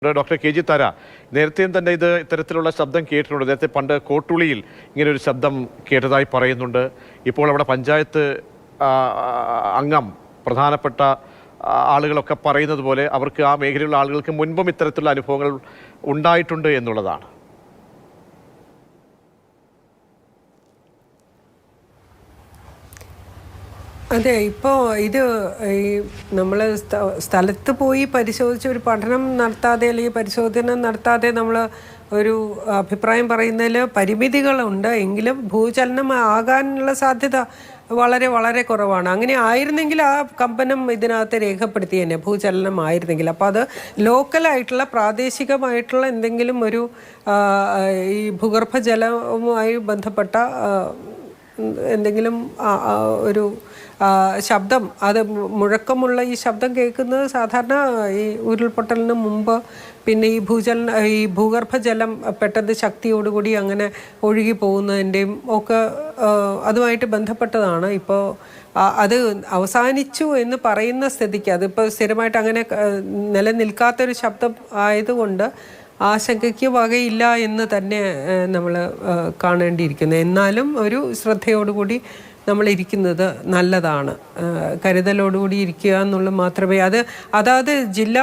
Doctor K G താര നേരത്തെയും തന്നെ ഇത്തരത്തിലുള്ള ശബ്ദം കേട്ടിട്ടുണ്ട്. നേരത്തെ പണ്ട് കോട്ടുളിയിൽ ഇങ്ങനെ ഒരു ശബ്ദം കേട്ടതായി പറയുന്നുണ്ട്. ഇപ്പോൾ അവിടെ പഞ്ചായത്ത് അംഗം പ്രധാനപ്പെട്ട ആളുകളൊക്കെ പറയുന്നത് പോലെ അവർക്ക് ആ മേഖലയിലുള്ള ആളുകൾക്ക് മുൻപും ഇത്തരത്തിലുള്ള അനുഭവങ്ങൾ ഉണ്ടായിട്ടുണ്ട് എന്നുള്ളതാണ്. അതെ, ഇപ്പോൾ ഇത് ഈ നമ്മൾ സ്ഥലത്ത് പോയി പരിശോധിച്ച് ഒരു പഠനം നടത്താതെ അല്ലെങ്കിൽ പരിശോധന നടത്താതെ നമ്മൾ ഒരു അഭിപ്രായം പറയുന്നതിൽ പരിമിതികളുണ്ട്. എങ്കിലും ഭൂചലനം ആകാനുള്ള സാധ്യത വളരെ വളരെ കുറവാണ്. അങ്ങനെ ആയിരുന്നെങ്കിൽ ആ കമ്പനം ഇതിനകത്ത് രേഖപ്പെടുത്തി തന്നെ ഭൂചലനം ആയിരുന്നെങ്കിൽ. അപ്പോൾ അത് ലോക്കലായിട്ടുള്ള പ്രാദേശികമായിട്ടുള്ള എന്തെങ്കിലും ഒരു ഈ ഭൂഗർഭജലവുമായി ബന്ധപ്പെട്ട എന്തെങ്കിലും ഒരു ശബ്ദം, അത് മുഴക്കമുള്ള ഈ ശബ്ദം കേൾക്കുന്നത് സാധാരണ ഈ ഉരുൾപൊട്ടലിന് മുമ്പ്, പിന്നെ ഈ ഭൂഗർഭജലം പെട്ടെന്ന് ശക്തിയോടുകൂടി അങ്ങനെ ഒഴുകി പോകുന്നതിൻ്റെയും ഒക്കെ അതുമായിട്ട് ബന്ധപ്പെട്ടതാണ്. ഇപ്പോൾ അത് അവസാനിച്ചു എന്ന് പറയുന്ന സ്ഥിതിക്ക് അതിപ്പോൾ സ്ഥിരമായിട്ട് അങ്ങനെ നിലനിൽക്കാത്തൊരു ശബ്ദം ആയതുകൊണ്ട് ആശങ്കയ്ക്ക് വകയില്ല എന്ന് തന്നെ നമ്മൾ കാണേണ്ടിയിരിക്കുന്നു. എന്നാലും ഒരു ശ്രദ്ധയോടുകൂടി നമ്മൾ ഇരിക്കുന്നത് നല്ലതാണ്. കരുതലോടുകൂടി ഇരിക്കുക എന്നുള്ളത് മാത്രമേ അതാത് ജില്ലാ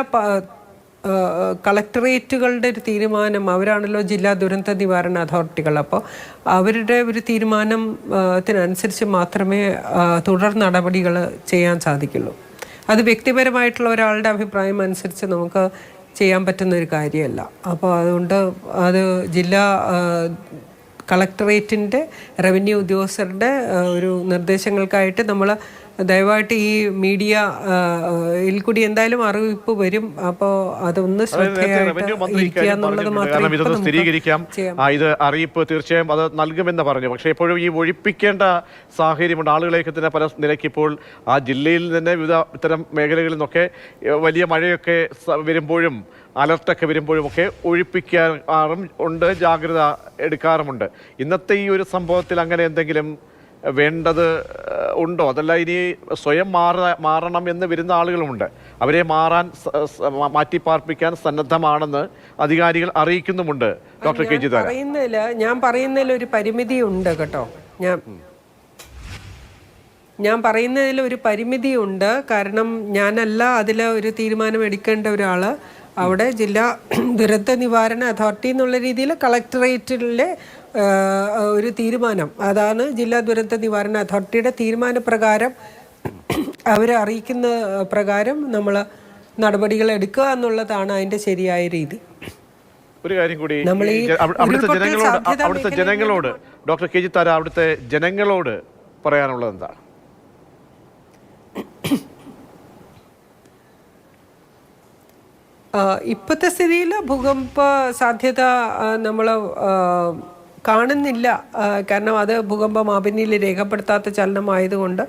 കളക്ടറേറ്റുകളുടെ ഒരു തീരുമാനം, അവരാണല്ലോ ജില്ലാ ദുരന്ത നിവാരണ അതോറിറ്റികൾ. അപ്പോൾ അവരുടെ ഒരു തീരുമാനത്തിനനുസരിച്ച് മാത്രമേ തുടർ നടപടികൾ ചെയ്യാൻ സാധിക്കുള്ളൂ. അത് വ്യക്തിപരമായിട്ടുള്ള ഒരാളുടെ അഭിപ്രായം അനുസരിച്ച് നമുക്ക് ചെയ്യാൻ പറ്റുന്ന ഒരു കാര്യമല്ല. അപ്പോൾ അതുകൊണ്ട് അത് ജില്ലാ കളക്ടറേറ്റിൻ്റെ റവന്യൂ ഉദ്യോഗസ്ഥരുടെ ഒരു നിർദ്ദേശങ്ങൾക്കായിട്ട് നമ്മൾ ദയവായിട്ട് ഈ മീഡിയയിൽ കൂടി എന്തായാലും അറിയിപ്പ് വരും. അപ്പോൾ അതൊന്ന് ശ്രദ്ധയായിരിക്കുക എന്നുള്ളത് മാത്രമേ സ്ഥിരീകരിക്കാം. ഇത് അറിയിപ്പ് തീർച്ചയായും അത് നൽകുമെന്ന് പറഞ്ഞു. പക്ഷേ എപ്പോഴും ഈ ഒഴിപ്പിക്കേണ്ട സാഹചര്യമുണ്ട്. ആളുകളെയൊക്കെ തന്നെ പല നിലയ്ക്ക് ഇപ്പോൾ ആ ജില്ലയിൽ തന്നെ വിവിധ ഇത്തരം മേഖലകളിൽ നിന്നൊക്കെ വലിയ മഴയൊക്കെ വരുമ്പോഴും അലർട്ടൊക്കെ വരുമ്പോഴുമൊക്കെ ഒഴിപ്പിക്കാറും ഉണ്ട്, ജാഗ്രത എടുക്കാറുമുണ്ട്. ഇന്നത്തെ ഈ ഒരു സംഭവത്തിൽ അങ്ങനെ എന്തെങ്കിലും വേണ്ടത് ഉണ്ടോ? അതല്ല ഇനി സ്വയം മാറണം എന്ന് വരുന്ന ആളുകളുമുണ്ട്. അവരെ മാറ്റിപ്പാർപ്പിക്കാൻ സന്നദ്ധമാണെന്ന് അധികാരികൾ അറിയിക്കുന്നുമുണ്ട്. ഡോക്ടർ കെ ജി താര, ഞാൻ പറയുന്നതിൽ ഒരു പരിമിതി ഉണ്ട് കേട്ടോ. ഞാൻ പറയുന്നതിൽ ഒരു പരിമിതി ഉണ്ട്. കാരണം ഞാനല്ല അതിൽ ഒരു തീരുമാനം എടുക്കേണ്ട ഒരാൾ. അവിടെ ജില്ലാ ദുരന്ത നിവാരണ അതോറിറ്റി എന്നുള്ള രീതിയിൽ കളക്ടറേറ്റിലെ ഒരു തീരുമാനം, അതാണ് ജില്ലാ ദുരന്ത നിവാരണ അതോറിറ്റിയുടെ തീരുമാനപ്രകാരം അവരെ അറിയിക്കുന്ന പ്രകാരം നമ്മൾ നടപടികൾ എടുക്കുക എന്നുള്ളതാണ് അതിൻ്റെ ശരിയായ രീതി. ഒരു കാര്യം കൂടി, അവിടുത്തെ ജനങ്ങളോട് ഡോക്ടർ കെ ജി താര, അവിടുത്തെ ജനങ്ങളോട് പറയാനുള്ളത് എന്താണ്? ഇപ്പോഴത്തെ സ്ഥിതിയിൽ ഭൂകമ്പ സാധ്യത നമ്മൾ കാണുന്നില്ല. കാരണം അത് ഭൂകമ്പ മാപിനിയിൽ രേഖപ്പെടുത്താത്ത ചലനമായതുകൊണ്ട്,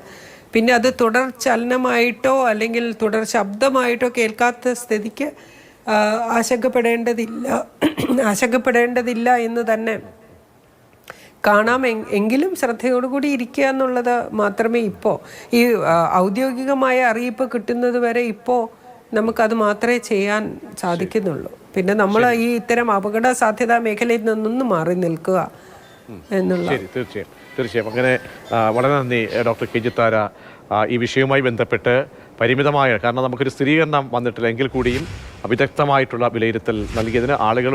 പിന്നെ അത് തുടർ ചലനമായിട്ടോ അല്ലെങ്കിൽ തുടർ ശബ്ദമായിട്ടോ കേൾക്കാത്ത സ്ഥിതിക്ക് ആശങ്കപ്പെടേണ്ടതില്ല എന്ന് തന്നെ കാണാം. എങ്കിലും ശ്രദ്ധയോടുകൂടി ഇരിക്കുക എന്നുള്ളത് മാത്രമേ ഇപ്പോൾ ഈ ഔദ്യോഗികമായ അറിയിപ്പ് കിട്ടുന്നത് വരെ ഇപ്പോൾ നമുക്കത് മാത്രമേ ചെയ്യാൻ സാധിക്കുന്നുള്ളൂ. പിന്നെ നമ്മൾ ഈ ഇത്തരം അപകട സാധ്യതാ മേഖലയിൽ നിന്നൊന്നും മാറി നിൽക്കുക എന്നുള്ള. തീർച്ചയായും അങ്ങനെ വളരെ നന്ദി ഡോക്ടർ കെ ജി താര. ഈ വിഷയവുമായി ബന്ധപ്പെട്ട് പരിമിതമായ, കാരണം നമുക്കൊരു സ്ഥിരീകരണം വന്നിട്ടില്ല എങ്കിൽ കൂടിയും അവിദഗ്ധമായിട്ടുള്ള വിലയിരുത്തൽ നൽകിയതിന് ആളുകൾ